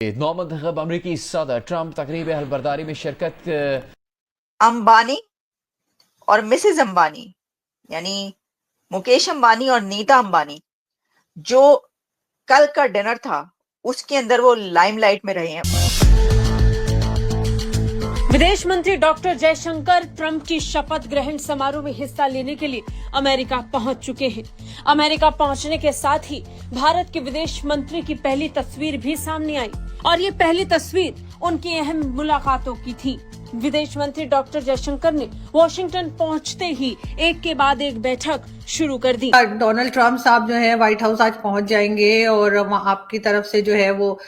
नौमंतखब अमरीकी सदर ट्रंप तकरीब अहलबरदारी में शिरकत। अंबानी और मिसेज अंबानी यानी मुकेश अंबानी और नीता अंबानी जो कल का डिनर था उसके अंदर वो लाइमलाइट में रहे हैं। विदेश मंत्री डॉक्टर जयशंकर ट्रंप की शपथ ग्रहण समारोह में हिस्सा लेने के लिए अमेरिका पहुंच चुके हैं। अमेरिका पहुंचने के साथ ही भारत के विदेश मंत्री की पहली तस्वीर भी सामने आई और ये पहली तस्वीर उनकी अहम मुलाकातों की थी। विदेश मंत्री डॉक्टर जयशंकर ने वॉशिंगटन पहुंचते ही एक के बाद एक बैठक शुरू कर दी। डोनाल्ड ट्रंप साहब जो है व्हाइट हाउस आज पहुंच जाएंगे और आपकी तरफ से जो है वो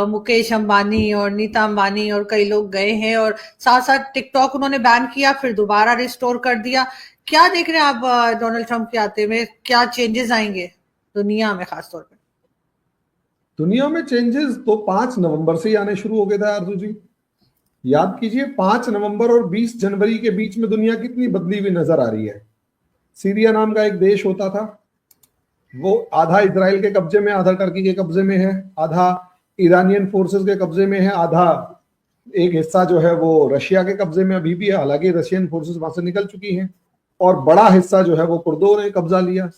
मुकेश अंबानी और नीता अंबानी और कई लोग गए हैं और साथ साथ टिकटॉक उन्होंने बैन किया, फिर दोबारा रिस्टोर कर दिया। क्या देख रहे हैं आप डोनाल्ड ट्रंप के आते में? क्या चेंजेस आएंगे दुनिया में? खासतौर पर दुनिया में चेंजेस तो 5 नवंबर से ही आने शुरू हो गए थे आरजू जी। याद कीजिए 5 नवंबर और 20 जनवरी के बीच में दुनिया कितनी बदली हुई नजर आ रही है। सीरिया नाम का एक देश होता था, वो आधा इजराइल के कब्जे में, आधा टर्की के कब्जे में है, आधा ईरानियन फोर्सेस के कब्जे में है, आधा एक हिस्सा जो है वो रशिया के कब्जे में अभी भी है, हालांकि रशियन फोर्सेस वहां से निकल चुकी हैं, और बड़ा हिस्सा जो है वो कुर्दों ने कब्जा लिया।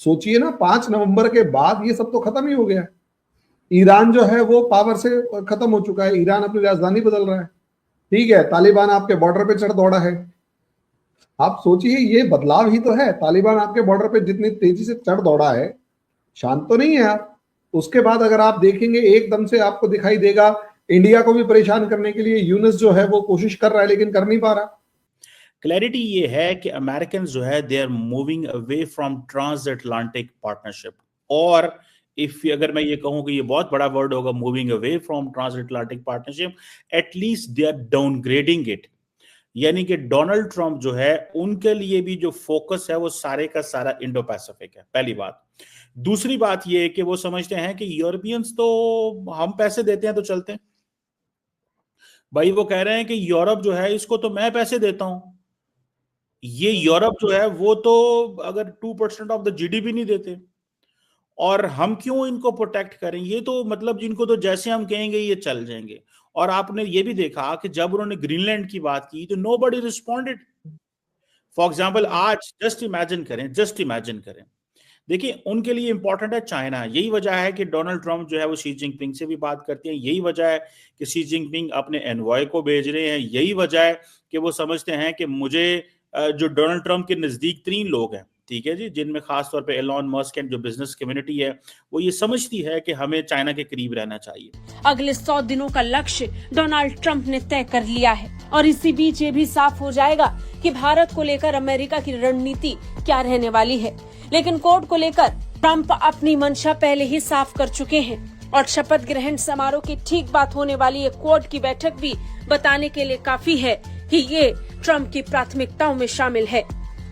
सोचिए ना, 5 नवंबर के बाद ये सब तो खत्म ही हो गया। ईरान जो है वो पावर से खत्म हो चुका है, ईरान अपनी राजधानी बदल रहा है। ठीक है, तालिबान आपके बॉर्डर पे चढ़ दौड़ा है। आप सोचिए, ये बदलाव ही तो है। तालिबान आपके बॉर्डर पे जितनी तेजी से चढ़ दौड़ा है, शांत तो नहीं है आप। उसके बाद अगर आप देखेंगे एकदम से आपको दिखाई देगा इंडिया को भी परेशान करने के लिए यूनुस जो है वो कोशिश कर रहा है लेकिन कर नहीं पा रहा। क्लैरिटी ये है कि अमेरिकन जो है they are moving away from transatlantic partnership, और अगर मैं ये कहूं कि ये बहुत बड़ा वर्ड होगा, moving away from transatlantic partnership, at least they are downgrading it. यानी कि डोनाल्ड ट्रंप जो है उनके लिए भी जो फोकस है वो सारे का सारा इंडो पैसिफिक है, पहली बात। दूसरी बात ये है कि वो समझते हैं कि यूरोपियंस तो हम पैसे देते हैं तो चलते हैं भाई। वो कह रहे हैं कि यूरोप जो है इसको तो मैं पैसे देता हूं, ये यूरोप जो है वो तो अगर 2% ऑफ द जीडीपी नहीं देते, और हम क्यों इनको प्रोटेक्ट करें? ये तो मतलब जिनको तो जैसे हम कहेंगे ये चल जाएंगे। और आपने ये भी देखा कि जब उन्होंने ग्रीनलैंड की बात की तो नोबडी रिस्पॉन्डेड। फॉर एग्जाम्पल आज जस्ट इमेजिन करें, देखिए उनके लिए इंपॉर्टेंट है चाइना। यही वजह है कि डोनाल्ड ट्रंप जो है वो शी जिनपिंग से भी बात करते हैं, यही वजह है कि शी जिनपिंग अपने एनवॉय को भेज रहे हैं, यही वजह है कि वो समझते हैं कि मुझे जो डोनाल्ड ट्रंप के नजदीक 3 लोग हैं, ठीक है जी, जिनमें खासतौर पे एलॉन मस्क एंड जो बिजनेस कम्युनिटी है, वो ये समझती है कि हमें चाइना के करीब रहना चाहिए। अगले 100 दिनों का लक्ष्य डोनाल्ड ट्रंप ने तय कर लिया है और इसी बीच ये भी साफ हो जाएगा कि भारत को लेकर अमेरिका की रणनीति क्या रहने वाली है। लेकिन कोर्ट को लेकर ट्रंप अपनी मंशा पहले ही साफ कर चुके हैं और शपथ ग्रहण समारोह की ठीक बात होने वाली एक कोर्ट की बैठक भी बताने के लिए काफी है कि ये ट्रंप की प्राथमिकताओं में शामिल है।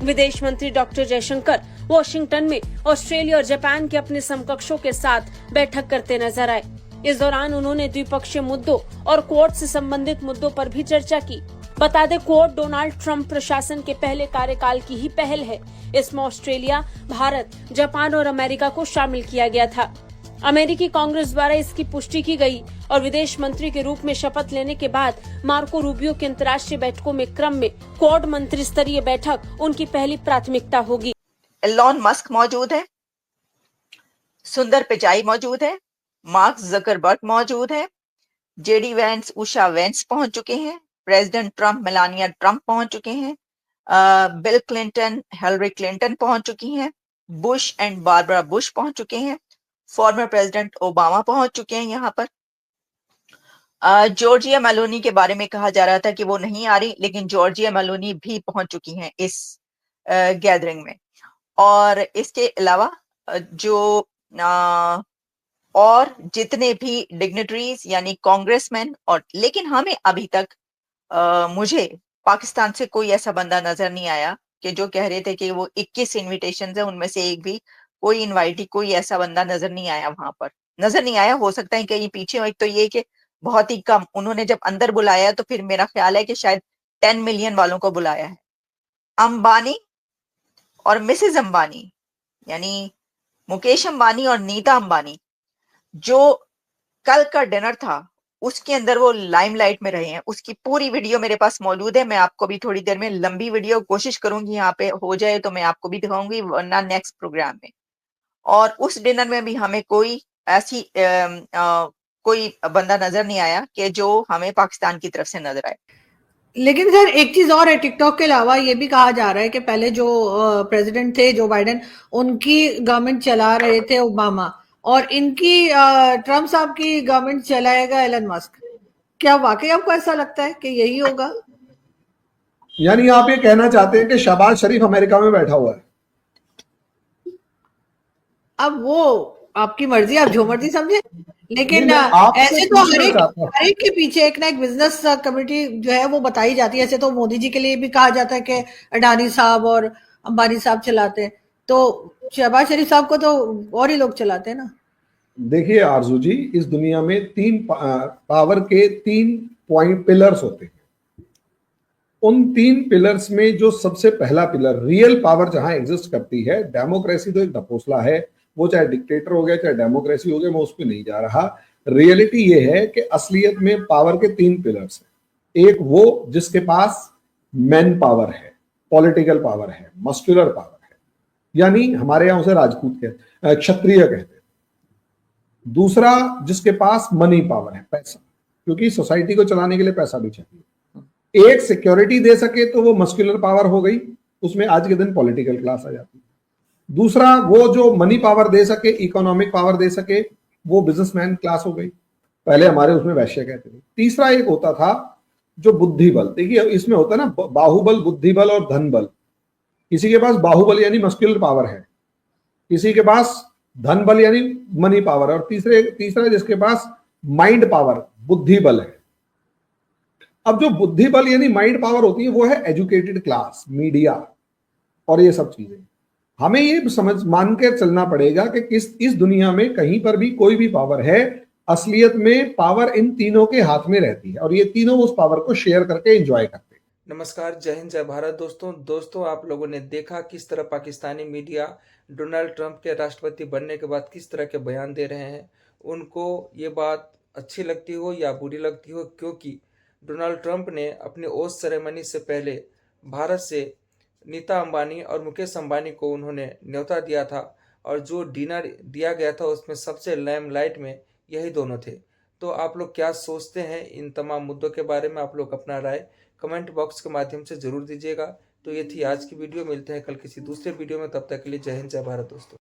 विदेश मंत्री डॉक्टर जयशंकर वॉशिंगटन में ऑस्ट्रेलिया और जापान के अपने समकक्षों के साथ बैठक करते नजर आए। इस दौरान उन्होंने द्विपक्षीय मुद्दों और कोर्ट से संबंधित मुद्दों पर भी चर्चा की। बता दें, कोर्ट डोनाल्ड ट्रंप प्रशासन के पहले कार्यकाल की ही पहल है। इसमें ऑस्ट्रेलिया, भारत, जापान और अमेरिका को शामिल किया गया था। अमेरिकी कांग्रेस द्वारा इसकी पुष्टि की गई और विदेश मंत्री के रूप में शपथ लेने के बाद मार्को रूबियो की अंतर्राष्ट्रीय बैठकों में क्रम में क्वाड मंत्री स्तरीय बैठक उनकी पहली प्राथमिकता होगी। एलॉन मस्क मौजूद है, सुंदर पिचाई मौजूद है, मार्क जकरबर्ग मौजूद है, जेडी वेंस, उषा वेंस पहुंच चुके हैं, प्रेसिडेंट ट्रंप, मेलानिया ट्रंप पहुंच चुके हैं, बिल क्लिंटन, हिलरी क्लिंटन पहुंच चुकी हैं, बुश एंड बारबरा बुश पहुंच चुके हैं, फॉर्मर प्रेसिडेंट ओबामा पहुंच चुके हैं यहाँ पर। जॉर्जिया मेलोनी के बारे में कहा जा रहा था कि वो नहीं आ रही, लेकिन जॉर्जिया मेलोनी भी पहुंच चुकी हैं इस गैदरिंग में। और इसके अलावा जो और जितने भी डिग्नेटरीज यानी कांग्रेसमैन, और लेकिन हमें अभी तक मुझे पाकिस्तान से कोई ऐसा बंदा नजर नहीं आया कि जो कह रहे थे कि वो 21 इन्विटेशन है उनमें से एक भी कोई इनवाइटी, कोई ऐसा बंदा नजर नहीं आया, वहां पर नजर नहीं आया। हो सकता है कहीं पीछे हो। एक तो ये कि बहुत ही कम उन्होंने जब अंदर बुलाया तो फिर मेरा ख्याल है कि शायद 10 मिलियन वालों को बुलाया है। अंबानी और मिसेज अंबानी यानी मुकेश अंबानी और नीता अंबानी जो कल का डिनर था उसके अंदर वो लाइमलाइट में रहे हैं। उसकी पूरी वीडियो मेरे पास मौजूद है। मैं आपको भी थोड़ी देर में लंबी वीडियो कोशिश करूंगी यहाँ पे हो जाए तो मैं आपको भी दिखाऊंगी, वरना नेक्स्ट प्रोग्राम में। और उस डिनर में भी हमें कोई ऐसी कोई बंदा नजर नहीं आया कि जो हमें पाकिस्तान की तरफ से नजर आए। लेकिन सर एक चीज और है, टिकटॉक के अलावा ये भी कहा जा रहा है कि पहले जो प्रेसिडेंट थे जो बाइडेन, उनकी गवर्नमेंट चला रहे थे ओबामा, और इनकी ट्रम्प साहब की गवर्नमेंट चलाएगा एलन मस्क। क्या वाकई आपको ऐसा लगता है कि यही होगा? यानी आप ये कहना चाहते हैं कि शहबाज शरीफ अमेरिका में बैठा हुआ है? अब वो आपकी मर्जी, आप जो मर्जी समझे, लेकिन नहीं, मैं आपसे ऐसे तो पूछना चाहता हूं। हर एक के पीछे एक ना एक बिजनेस कमिटी जो है वो बताई जाती है। ऐसे तो मोदी जी के लिए भी कहा जाता है कि अडानी साहब और अंबानी साहब चलाते हैं, तो शहबाज शरीफ साहब को तो और ही लोग चलाते हैं ना। देखिए आरजू जी, इस दुनिया में पावर के 3 पॉइंट पिलर्स होते हैं। उन 3 पिलर्स में जो सबसे पहला पिलर, रियल पावर जहां एग्जिस्ट करती है, डेमोक्रेसी तो एक ढकोसला है, वो चाहे डिक्टेटर हो गया चाहे डेमोक्रेसी हो गया, मैं उस पर नहीं जा रहा। रियलिटी ये है कि असलियत में पावर के 3 पिलर्स हैं। एक वो जिसके पास मैन पावर है, पॉलिटिकल पावर है, मस्कुलर पावर है, यानी हमारे यहां उसे राजपूत कहते, क्षत्रिय कहते हैं। दूसरा जिसके पास मनी पावर है, पैसा, क्योंकि सोसाइटी को चलाने के लिए पैसा भी चाहिए। एक सिक्योरिटी दे सके तो वो मस्कुलर पावर हो गई, उसमें आज के दिन पॉलिटिकल क्लास आ जाती है। दूसरा वो जो मनी पावर दे सके, इकोनॉमिक पावर दे सके, वो बिजनेसमैन क्लास हो गई। पहले हमारे उसमें वैश्य कहते थे। तीसरा एक होता था जो बुद्धि बल। देखिए इसमें होता है ना बाहुबल, बुद्धि बल और धन बल। किसी के पास बाहुबल यानी मस्कुलर पावर है, किसी के पास धन बल यानी मनी पावर है, और तीसरा जिसके पास माइंड पावर, बुद्धि बल है। अब जो बुद्धि बल यानी माइंड पावर होती है वो है एजुकेटेड क्लास, मीडिया और ये सब चीजें। हमें ये समझ मान के चलना पड़ेगा कि इस दुनिया में कहीं पर भी कोई भी पावर है, असलियत में पावर इन तीनों के हाथ में रहती है, और ये तीनों उस पावर को शेयर करके एंजॉय करते हैं। नमस्कार, जय हिंद, जय भारत। दोस्तों आप लोगों ने देखा किस तरह पाकिस्तानी मीडिया डोनाल्ड ट्रंप के राष्ट्रपति बनने के बाद किस तरह के बयान दे रहे हैं। उनको ये बात अच्छी लगती हो या बुरी लगती हो, क्योंकि डोनाल्ड ट्रंप ने अपने ओथ सेरेमनी से पहले भारत से नीता अंबानी और मुकेश अंबानी को उन्होंने न्योता दिया था, और जो डिनर दिया गया था उसमें सबसे लाइमलाइट में यही दोनों थे। तो आप लोग क्या सोचते हैं इन तमाम मुद्दों के बारे में? आप लोग अपना राय कमेंट बॉक्स के माध्यम से जरूर दीजिएगा। तो ये थी आज की वीडियो, मिलते हैं कल किसी दूसरे वीडियो में, तब तक के लिए जय हिंद, जय भारत दोस्तों।